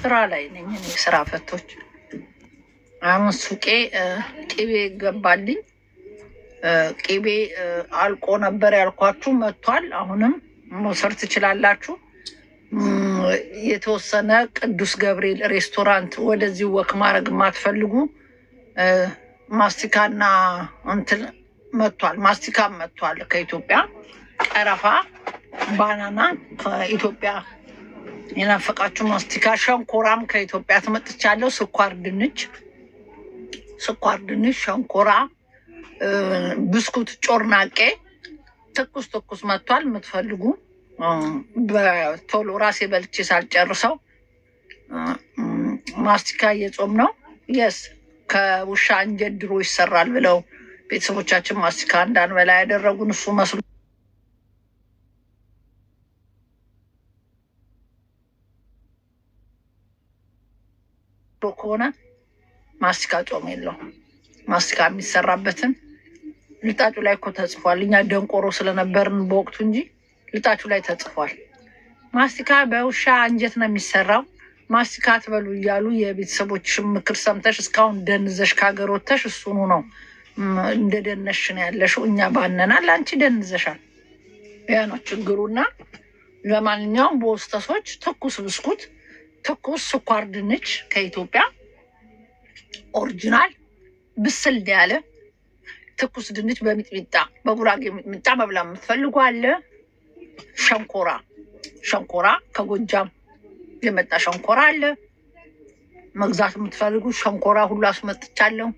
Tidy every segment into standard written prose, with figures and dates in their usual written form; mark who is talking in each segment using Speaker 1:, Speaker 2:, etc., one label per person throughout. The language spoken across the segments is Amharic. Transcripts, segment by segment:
Speaker 1: ስራ ላይ ነኝ እኔ ስራ ፈቶች። አሁን ሱቄ ቅቤ ገባልኝ። ቅቤ አልቆ ነበር ያልኳችሁ መጥቷል። አሁንም መውሰድ ትችላላችሁ። የተወሰነ ቅዱስ ገብርኤል ሬስቶራንት ወደዚህ ወክ ማድረግ የማትፈልጉ ማስቲካና እንትን መጥቷል። ማስቲካም መጥቷል ከኢትዮጵያ። ቀረፋ ባናና ከኢትዮጵያ የናፈቃችሁ ማስቲካ። ሸንኮራም ከኢትዮጵያ ትመጥቻለሁ። ስኳር ድንች፣ ሸንኮራ፣ ብስኩት፣ ጮርናቄ ትኩስ ትኩስ መጥቷል። የምትፈልጉ በቶሎ ራሴ በልቼ ሳልጨርሰው ማስቲካ እየጾም ነው። የስ ከውሻ አንጀት ድሮ ይሰራል ብለው ቤተሰቦቻችን ማስቲካ እንዳንበላ ያደረጉን እሱ መስሎ ከሆነ ማስቲካ ጾም የለውም። ማስቲካ የሚሰራበትን ልጣጩ ላይ እኮ ተጽፏል። እኛ ደንቆሮ ስለነበርን በወቅቱ እንጂ ልጣጩ ላይ ተጽፏል። ማስቲካ በውሻ አንጀት ነው የሚሰራው። ማስቲካ አትበሉ እያሉ የቤተሰቦች ምክር ሰምተሽ እስካሁን ደንዘሽ ከሀገር ወጥተሽ እሱኑ ነው እንደ ደነሽ ነው ያለሽው። እኛ ባነናል፣ አንቺ ደንዘሻል። ያ ነው ችግሩና ለማንኛውም በውስጠሶች ትኩስ ብስኩት፣ ትኩስ ስኳር ድንች ከኢትዮጵያ ኦሪጂናል ብስል ያለ ትኩስ ድንች በሚጥሚጣ በጉራጌ ሚጥሚጣ መብላ የምትፈልጉ አለ። ሸንኮራ ከጎጃም የመጣ ሸንኮራ አለ። መግዛት የምትፈልጉ ሸንኮራ ሁሉ አስመጥቻለሁ።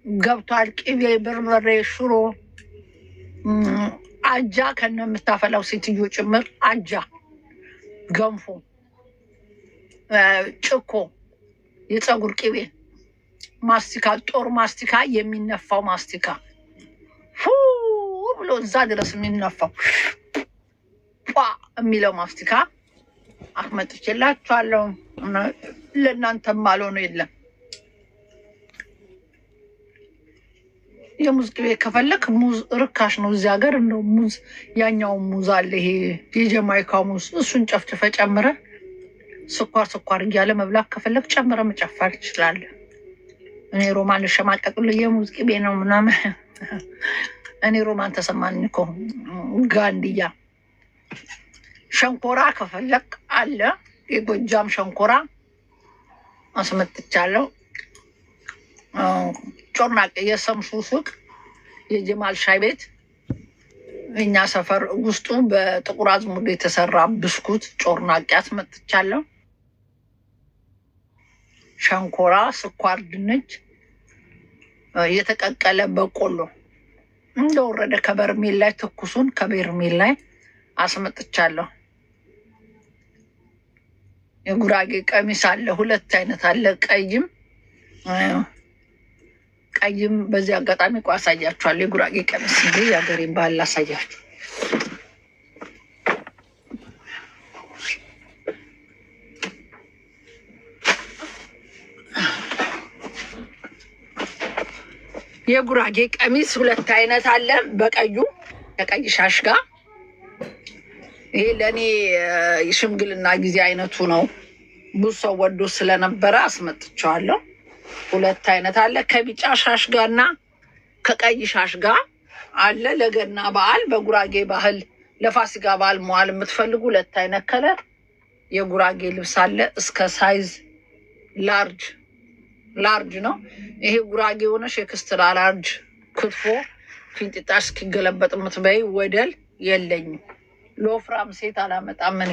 Speaker 1: ገብቷል። ቅቤ፣ በርበሬ፣ ሽሮ፣ አጃ ከነ የምታፈላው ሴትዮ ጭምር አጃ፣ ገንፎ፣ ጭኮ፣ የፀጉር ቅቤ፣ ማስቲካ፣ ጦር ማስቲካ፣ የሚነፋው ማስቲካ ፉ ብሎ እዛ ድረስ የሚነፋው የሚለው ማስቲካ አስመጥቼላችኋለሁ። ለእናንተም አልሆነ የለም። የሙዝ ቅቤ ከፈለክ ሙዝ ርካሽ ነው እዚህ ሀገር። እንደው ሙዝ ያኛው ሙዝ አለ፣ ይሄ የጀማይካ ሙዝ፣ እሱን ጨፍጭፈ ጨምረ ስኳር እያለ መብላት ከፈለክ ጨምረ መጨፈር ትችላለህ። እኔ ሮማን ልሸማቀቅልህ የሙዝ ቅቤ ነው ምናምን። እኔ ሮማን ተሰማኝ እኮ ጋንድያ። ሸንኮራ ከፈለክ አለ፣ የጎጃም ሸንኮራ አስመጥቻለሁ። ጮርናቄ፣ የሰምሱ ሱቅ፣ የጀማል ሻይ ቤት፣ እኛ ሰፈር ውስጡ በጥቁር አዝሙድ የተሰራ ብስኩት ጮርናቄ አስመጥቻለሁ። ሸንኮራ፣ ስኳር ድንች፣ የተቀቀለ በቆሎ እንደወረደ ከበርሜል ላይ ትኩሱን ከበርሜል ላይ አስመጥቻለሁ። የጉራጌ ቀሚስ አለ፣ ሁለት አይነት አለ፣ ቀይም በዚህ አጋጣሚ እኮ አሳያችኋለሁ። የጉራጌ ቀሚስ እንጂ የሀገሬን ባህል ላሳያችሁ። የጉራጌ ቀሚስ ሁለት አይነት አለ፣ በቀዩ ከቀይ ሻሽ ጋር። ይሄ ለእኔ የሽምግልና ጊዜ አይነቱ ነው። ብዙ ሰው ወዶ ስለነበረ አስመጥቼዋለሁ። ሁለት አይነት አለ፣ ከቢጫ ሻሽ ጋር እና ከቀይ ሻሽ ጋር አለ። ለገና በዓል በጉራጌ ባህል ለፋሲካ በዓል መዋል የምትፈልጉ ሁለት አይነት ከለር የጉራጌ ልብስ አለ። እስከ ሳይዝ ላርጅ ነው። ይሄ ጉራጌ ሆነሽ ኤክስትራ ላርጅ ክትፎ ፊንጢጣ እስኪገለበጥ የምትበይ ወደል የለኝም። ለወፍራም ሴት አላመጣም እኔ።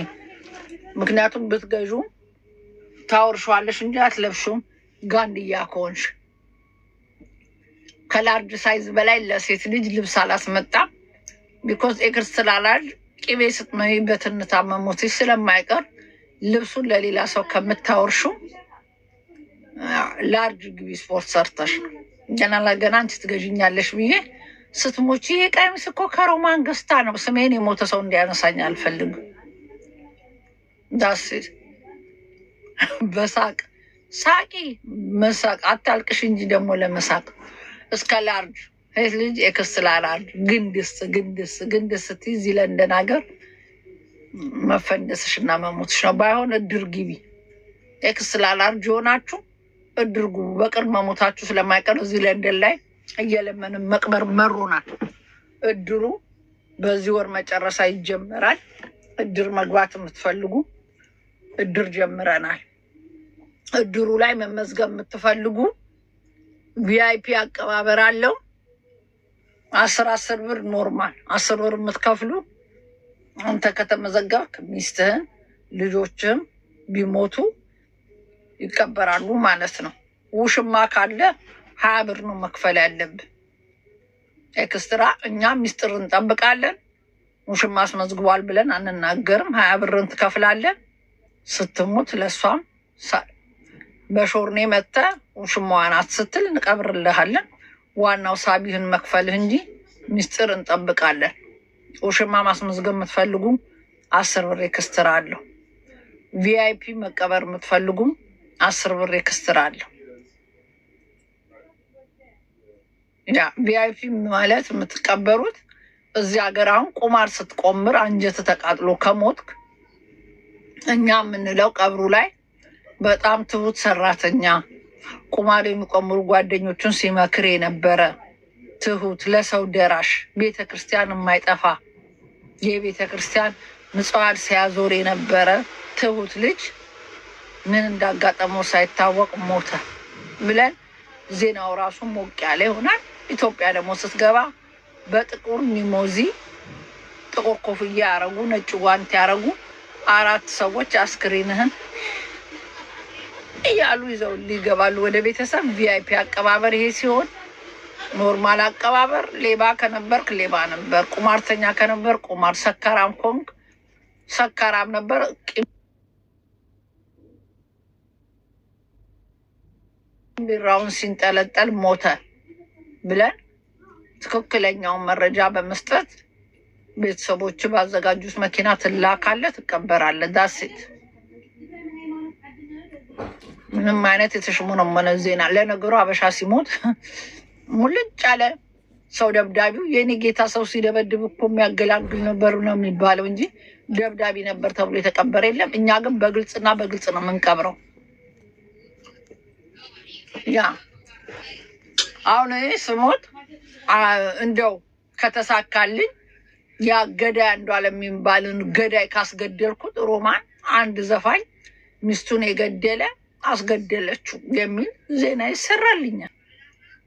Speaker 1: ምክንያቱም ብትገዡ ታወርሸዋለሽ እንጂ አትለብሹም። ጋንድያ ከሆንሽ ከላርጅ ሳይዝ በላይ ለሴት ልጅ ልብስ አላስመጣም። ቢኮዝ ኤክስትራ ላርጅ ቅቤ ስትመሚበትን ታመሞትሽ ስለማይቀር ልብሱን ለሌላ ሰው ከምታወርሹ ላርጅ ግቢ ስፖርት ሰርተሽ ገና ለገና አንቺ ትገዥኛለሽ ብዬ ስትሞቺ። ይሄ ቀሚስ እኮ ከሮማን ገዝታ ነው። ስሜን የሞተ ሰው እንዲያነሳኝ አልፈልግም። ዳስ በሳቅ ሳቂ መሳቅ አታልቅሽ እንጂ ደግሞ ለመሳቅ እስከ ላርጅ ሴት ልጅ ኤክስትራ ላርጅ ግንድስ ትይዝ ለንደን ሀገር መፈንደስሽ እና መሞትሽ ነው። ባይሆን እድር ግቢ። ኤክስ ላላርጅ ሆናችሁ እድርጉ። በቅርብ መሞታችሁ ስለማይቀር እዚህ ለንደን ላይ እየለመንም መቅበር መሮናል። እድሩ በዚህ ወር መጨረሻ ይጀመራል። እድር መግባት የምትፈልጉ እድር ጀምረናል። እድሩ ላይ መመዝገብ የምትፈልጉ ቪአይፒ አቀባበር አለው። 10 ብር ኖርማል 10 ብር የምትከፍሉ አንተ ከተመዘገብክ ሚስትህን ልጆችህም ቢሞቱ ይቀበራሉ ማለት ነው። ውሽማ ካለ 20 ብር ነው መክፈል ያለብን ኤክስትራ። እኛ ሚስጥር እንጠብቃለን። ውሽማ አስመዝግቧል ብለን አንናገርም። 20 ብርን ትከፍላለን። ስትሞት ለሷም በሾርኔ መተ ውሽማዋን አትስትል እንቀብርልሃለን። ዋናው ሳቢህን መክፈልህ እንጂ ሚስጥር እንጠብቃለን። ውሽማ ማስመዝገብ የምትፈልጉ 10 ብር ኤክስትራ አለው። ቪአይፒ መቀበር የምትፈልጉም 10 ብር ኤክስትራ አለው። ያ ቪአይፒ ማለት የምትቀበሩት እዚህ ሀገር አሁን ቁማር ስትቆምር አንጀት ተቃጥሎ ከሞትክ እኛ የምንለው ቀብሩ ላይ በጣም ትሁት ሰራተኛ ቁማር የሚቆምሩ ጓደኞቹን ሲመክር የነበረ ትሁት ለሰው ደራሽ ቤተክርስቲያን የማይጠፋ የቤተክርስቲያን ምጽዋት ሲያዞር የነበረ ትሁት ልጅ ምን እንዳጋጠመው ሳይታወቅ ሞተ ብለን ዜናው ራሱ ሞቅ ያለ ይሆናል። ኢትዮጵያ ደግሞ ስትገባ በጥቁር ሚሞዚ ጥቁር ኮፍያ ያረጉ ነጭ ጓንት ያረጉ 4 ሰዎች አስክሬንህን እያሉ ይዘው ሊገባሉ ወደ ቤተሰብ። ቪአይፒ አቀባበር ይሄ ሲሆን ኖርማል አቀባበር ሌባ ከነበርክ ሌባ ነበር፣ ቁማርተኛ ከነበር ቁማር፣ ሰካራም ኮንክ ሰካራም ነበር። ቢራውን ሲንጠለጠል ሞተ ብለን ትክክለኛውን መረጃ በመስጠት ቤተሰቦች ባዘጋጁት መኪና ትላካለህ፣ ትቀበራለህ። ዳሴት ምንም አይነት የተሽሞነመነ ዜና። ለነገሩ አበሻ ሲሞት ሙልጭ ያለ ሰው ደብዳቢው የኔ ጌታ ሰው ሲደበድብ እኮ የሚያገላግል ነበር ነው የሚባለው እንጂ ደብዳቢ ነበር ተብሎ የተቀበረ የለም። እኛ ግን በግልጽና በግልጽ ነው የምንቀብረው። ያ አሁን ስሞት እንደው ከተሳካልኝ ያ ገዳይ አንዷለም የሚባልን ገዳይ ካስገደልኩት ሮማን አንድ ዘፋኝ ሚስቱን የገደለ አስገደለችው የሚል ዜና ይሰራልኛል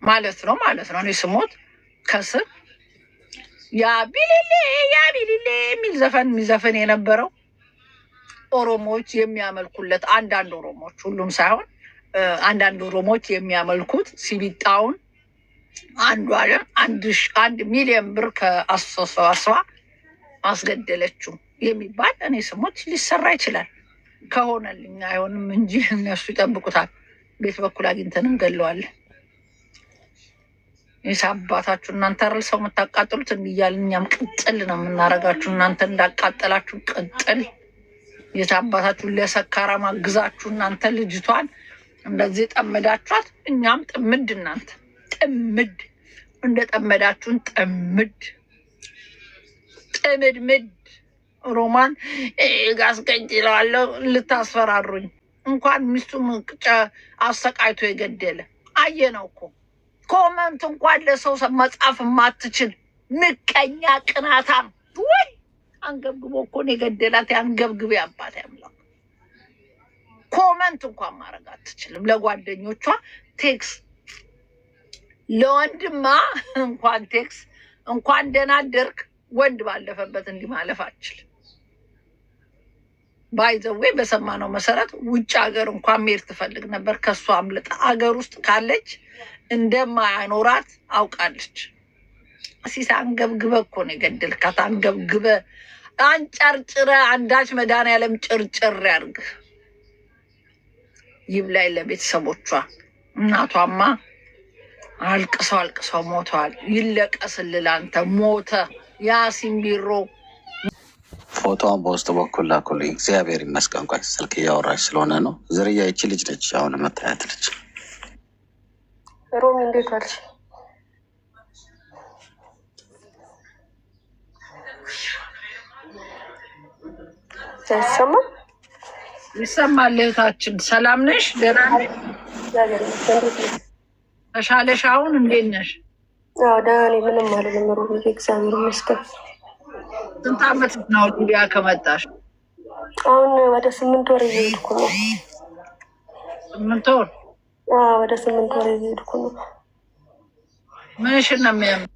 Speaker 1: ማለት ነው እኔ ስሞት ከስር ያ ቢሊሌ የሚል ዘፈን የሚዘፈን የነበረው ኦሮሞዎች የሚያመልኩለት አንዳንድ ኦሮሞዎች ሁሉም ሳይሆን አንዳንድ ኦሮሞዎች የሚያመልኩት ሲቢጣውን አንዷለም 1 ሚሊዮን ብር ከአሰሰዋስዋ አስገደለችው የሚባል እኔ ስሞት ሊሰራ ይችላል። ከሆነልኝ አይሆንም እንጂ እነሱ ይጠብቁታል። ቤት በኩል አግኝተን እንገለዋለን። የሳባታችሁ እናንተ አይደል ሰው የምታቃጥሉት እንዲያልን እኛም ቅጥል ነው የምናረጋችሁ። እናንተ እንዳቃጠላችሁ ቅጥል የሳባታችሁ ለሰካራ ማግዛችሁ እናንተ ልጅቷን እንደዚህ ጠመዳችኋት። እኛም ጥምድ እናንተ ጥምድ እንደጠመዳችሁን ጥምድምድ ሮማን ጋስቀንጭለዋለሁ ልታስፈራሩኝ። እንኳን ሚስቱ አሰቃይቶ የገደለ አየነው እኮ ኮመንት እንኳን ለሰው መጻፍ የማትችል ምቀኛ ቅናታም ወይ አንገብግቦ እኮ ነው የገደላት። አንገብግቤ አባት ያምላክ ኮመንት እንኳን ማድረግ አትችልም። ለጓደኞቿ ቴክስ ለወንድማ እንኳን ቴክስ እንኳን ደህና አደርክ ወንድ ባለፈበት እንዲህ ማለፍ አትችልም። ባይዘዌ በሰማነው መሰረት ውጭ ሀገር እንኳን መሄድ ትፈልግ ነበር። ከሷ አምልጣ ሀገር ውስጥ ካለች እንደማያኖራት አውቃለች። ሲሳ አንገብግበ እኮ ነው የገደልካት። አንገብግበ አንጨርጭረ አንዳች መድኃኒዓለም ጭርጭር ያርግ። ይብላኝ ለቤተሰቦቿ። እናቷማ አልቅሰው ሞተዋል። ይለቀስልል አንተ ሞተ ያሲን ቢሮ
Speaker 2: ፎቶውን በውስጥ በኩል ላኩልኝ። እግዚአብሔር ይመስገን። ቆይ ስልክ እያወራች ስለሆነ ነው። ዝርያ ይቺ ልጅ ነች። አሁን መታየት ልጅ
Speaker 3: ሮሚ እንዴት ዋልሽ? አይሰማም?
Speaker 1: ይሰማል። እህታችን ሰላም ነሽ? ደህና ነሽ? ተሻለሽ? አሁን እንዴት ነሽ?
Speaker 3: ደህና ነኝ። ምንም አይደለም። ሩብ እግዚአብሔር ይመስገን።
Speaker 1: ስንት ዓመት ነው ሊቢያ ከመጣሽ?
Speaker 3: አሁን ወደ 8 ወር እየሄድኩ ነው።
Speaker 1: 8 ወር?
Speaker 3: ወደ 8 ወር እየሄድኩ ነው።
Speaker 1: ምንሽን ነው የሚያምር?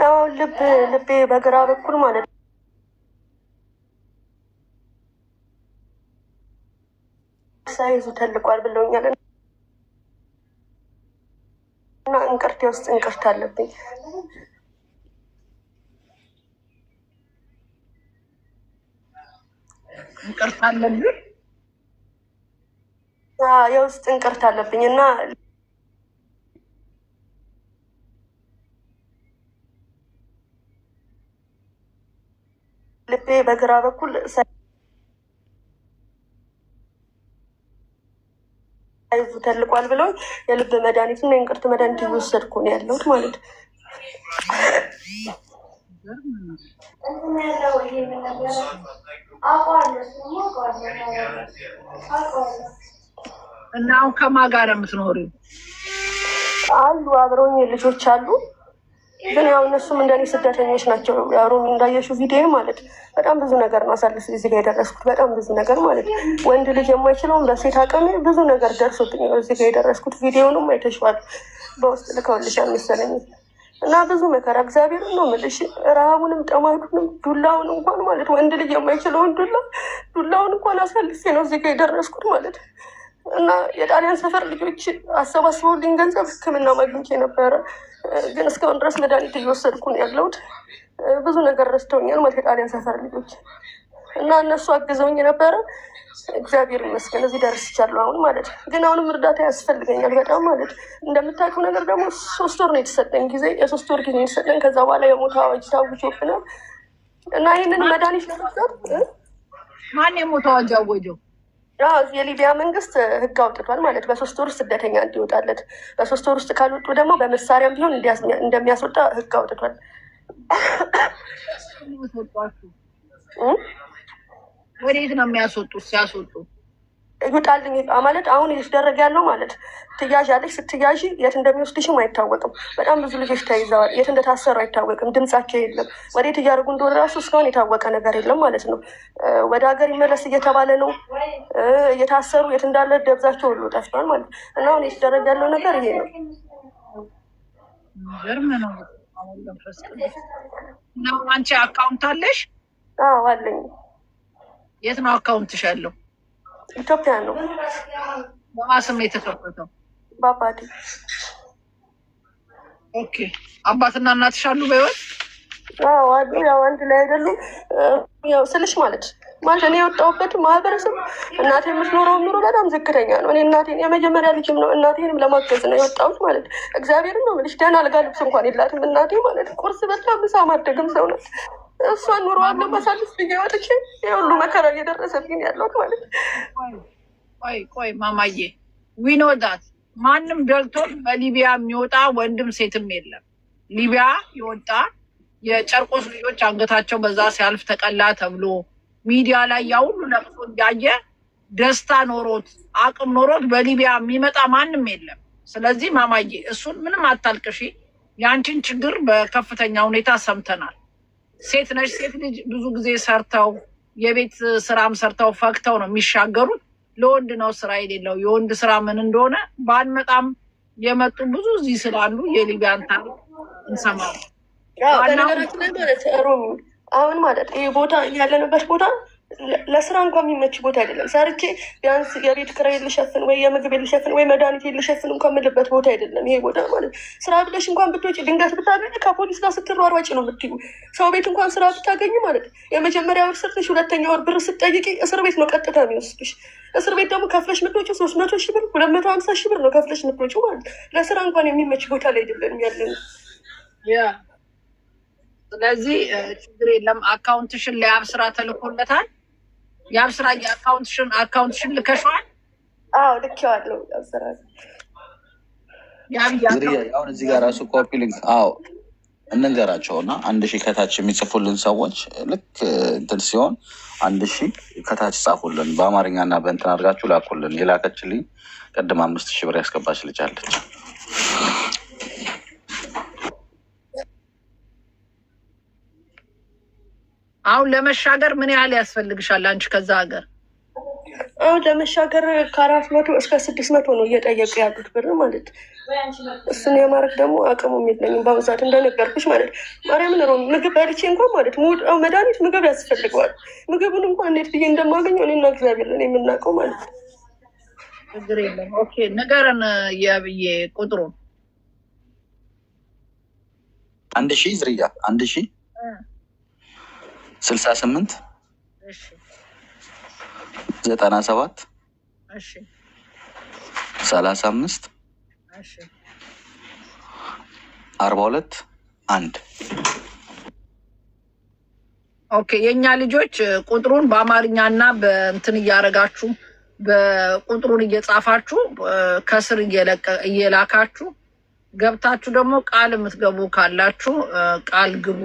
Speaker 3: አሁን ልቤ በግራ በኩል ማለት ነው ሳይዙ ተልቋል ብለውኛል እና እንቅርቴ ውስጥ እንቅርት አለብኝ።
Speaker 1: እንቅርት አለብኝ?
Speaker 3: የውስጥ እንቅርት አለብኝ እና ልቤ በግራ በኩል ሳይዙ ተልቋል ብለው የልብ መድኃኒት እና የእንቅርት መድኃኒት እየወሰድኩ ነው ያለሁት ማለት ነው።
Speaker 1: እና አሁን ከማን ጋር ነው የምትኖሪው?
Speaker 3: አሉ አብረውኝ ልጆች አሉ። ግን ያው እነሱም እንደኔ ስደተኞች ናቸው። ያው እንዳየሽው ቪዲዮ ማለት በጣም ብዙ ነገር ነው አሳልፍ እዚህ ጋር የደረስኩት። በጣም ብዙ ነገር ማለት ወንድ ልጅ የማይችለውን በሴት አቅሜ ብዙ ነገር ደርሶብኝ ነው እዚህ ጋር የደረስኩት። ቪዲዮንም አይተሽዋል፣ በውስጥ ልከውልሻል መሰለኝ። እና ብዙ መከራ እግዚአብሔር ነው የምልሽ። ረሃቡንም ጠማቱንም ዱላውን እንኳን ማለት ወንድ ልጅ የማይችለውን ዱላውን እንኳን አሳልፌ ነው እዚህ ጋር የደረስኩት ማለት። እና የጣሊያን ሰፈር ልጆች አሰባስበውልኝ ገንዘብ ሕክምና ማግኘት ነበረ። ግን እስካሁን ድረስ መድኃኒት እየወሰድኩ ነው ያለሁት። ብዙ ነገር ረስተውኛል ማለት የጣሊያን ሰፈር ልጆች እና እነሱ አግዘውኝ ነበረ። እግዚአብሔር ይመስገን እዚህ ደርሻለሁ አሁን ማለት። ግን አሁንም እርዳታ ያስፈልገኛል በጣም ማለት። እንደምታውቂው ነገር ደግሞ 3 ወር ነው የተሰጠኝ ጊዜ፣ የ3 ወር ጊዜ የተሰጠኝ። ከዛ በኋላ የሞት አዋጅ ታውጆብናል እና ይህንን መድኃኒት ለመውሰድ
Speaker 1: ማን የሞት አዋጅ አወጀው?
Speaker 3: የሊቢያ መንግስት ህግ አውጥቷል ማለት በ3 ወር ስደተኛ እንዲወጣለት፣ በ3 ወር ውስጥ ካልወጡ ደግሞ በመሳሪያም ቢሆን እንደሚያስወጣ ህግ አውጥቷል።
Speaker 1: ወዴት ነው የሚያስወጡት? ሲያስወጡ
Speaker 3: ይውጣልኝ ማለት አሁን እየተደረገ ያለው ማለት ትያዣለሽ። ስትያዥ የት እንደሚወስድሽም አይታወቅም። በጣም ብዙ ልጆች ተይዘዋል። የት እንደታሰሩ አይታወቅም። ድምጻቸው የለም። ወዴት እያደረጉ እንደሆነ ራሱ እስካሁን የታወቀ ነገር የለም ማለት ነው። ወደ ሀገር ይመለስ እየተባለ ነው። እየታሰሩ የት እንዳለ ደብዛቸው ሁሉ ጠፍቷል ማለት ነው። እና አሁን እየተደረገ ያለው ነገር ይሄ ነው።
Speaker 1: ገርም ነው። ነው አንቺ አካውንት አለሽ?
Speaker 3: አለኝ።
Speaker 1: የት ነው አካውንትሽ ያለው?
Speaker 3: ኢትዮጵያ ነው።
Speaker 1: በማስም የተከፈተው?
Speaker 3: በአባቴ።
Speaker 1: ኦኬ። አባትና እናትሽ አሉ በህይወት?
Speaker 3: አሉ። ያው አንድ ላይ አይደሉም። ያው ስልሽ ማለት እኔ የወጣሁበት ማህበረሰብ እናቴ የምትኖረው ኑሮ በጣም ዝቅተኛ ነው። እኔ እናቴን የመጀመሪያ ልጅም ነው። እናቴንም ለማገዝ ነው የወጣሁት ማለት እግዚአብሔርን ነው የምልሽ። ደህና አልጋ ልብስ እንኳን የላትም እናቴ ማለት። ቁርስ በልታ ምሳ ማደግም ሰው ናት። እሷን ኑሮዋን ለማሳለፍ ብዬ ወጥቼ የሁሉ መከራ እየደረሰብኝ ያለሁት ማለት።
Speaker 1: ቆይ ማማዬ፣ ዊኖ ዳት ማንም ደልቶት በሊቢያ የሚወጣ ወንድም ሴትም የለም። ሊቢያ የወጣ የጨርቆስ ልጆች አንገታቸው በዛ ሲያልፍ ተቀላ ተብሎ ሚዲያ ላይ ያ ሁሉ ለቅሶ እያየ ደስታ ኖሮት አቅም ኖሮት በሊቢያ የሚመጣ ማንም የለም። ስለዚህ ማማዬ እሱን ምንም አታልቅሺ። የአንቺን ችግር በከፍተኛ ሁኔታ ሰምተናል። ሴት ነሽ። ሴት ልጅ ብዙ ጊዜ ሰርተው የቤት ስራም ሰርተው ፈክተው ነው የሚሻገሩት። ለወንድ ነው ስራ የሌለው። የወንድ ስራ ምን እንደሆነ ባንመጣም የመጡ ብዙ እዚህ ስላሉ የሊቢያን ታሪክ እንሰማለን።
Speaker 3: በነገራችን ላይ ማለት ሮሚ አሁን ማለት ይህ ቦታ ያለንበት ቦታ ለስራ እንኳን የሚመች ቦታ አይደለም። ሰርቼ ቢያንስ የቤት ኪራይ ልሸፍን ወይ የምግብ ልሸፍን ወይ መድኃኒት ልሸፍን እንኳን የምልበት ቦታ አይደለም ይሄ ቦታ ማለት። ስራ ብለሽ እንኳን ብትወጪ ድንገት ብታገኝ ከፖሊስ ጋር ስትሯሯጪ ነው የምትይው። ሰው ቤት እንኳን ስራ ብታገኝ ማለት የመጀመሪያ ወር ሰርተሽ 2ኛ ወር ብር ስትጠይቂ እስር ቤት ነው ቀጥታ የሚወስድሽ። እስር ቤት ደግሞ ከፍለሽ የምትወጪው 300 ሺህ ብር 250 ሺህ ብር ነው ከፍለሽ የምትወጪው ማለት። ለስራ እንኳን የሚመች ቦታ ላይ አይደለም ያለን።
Speaker 1: ስለዚህ ችግር የለም። አካውንትሽን ለያብ ስራ ተልኮለታል። ያብ ስራ አካውንትሽን ልከሽዋል?
Speaker 3: ልኬዋለሁ።
Speaker 2: አሁን እዚህ ጋር ራሱ ኮፒ ሊንክ እንንገራቸውና 1000 ከታች የሚጽፉልን ሰዎች ልክ እንትን ሲሆን 1000 ከታች ጻፉልን። በአማርኛና በእንትን አድርጋችሁ ላኩልን። የላከችልኝ ቅድም 5000 ብር ያስገባች ልጅ አለች።
Speaker 1: አሁን ለመሻገር ምን ያህል ያስፈልግሻል አንቺ ከዛ ሀገር?
Speaker 3: አሁን ለመሻገር ከ400 እስከ 600 ነው እየጠየቁ ያሉት ብር ማለት። እሱን የማድረግ ደግሞ አቅሙም የለኝም በአሁኑ ሰዓት እንደነገርኩሽ ማለት። ማርያምን ሮ ምግብ በልቼ እንኳን ማለት መድኃኒት ምግብ ያስፈልገዋል። ምግቡን እንኳን እንዴት ብዬ እንደማገኘው እኔና እግዚአብሔር ነን የምናውቀው ማለት።
Speaker 1: ችግር የለም። ኦኬ ንገረን የብዬ ቁጥሩን
Speaker 2: 1000 ዝርያ 1000 68 97 35 42 1
Speaker 1: ኦኬ የኛ ልጆች ቁጥሩን በአማርኛና በእንትን እያረጋችሁ በቁጥሩን እየጻፋችሁ ከስር እየላካችሁ ገብታችሁ ደግሞ ቃል የምትገቡ ካላችሁ ቃል ግቡ።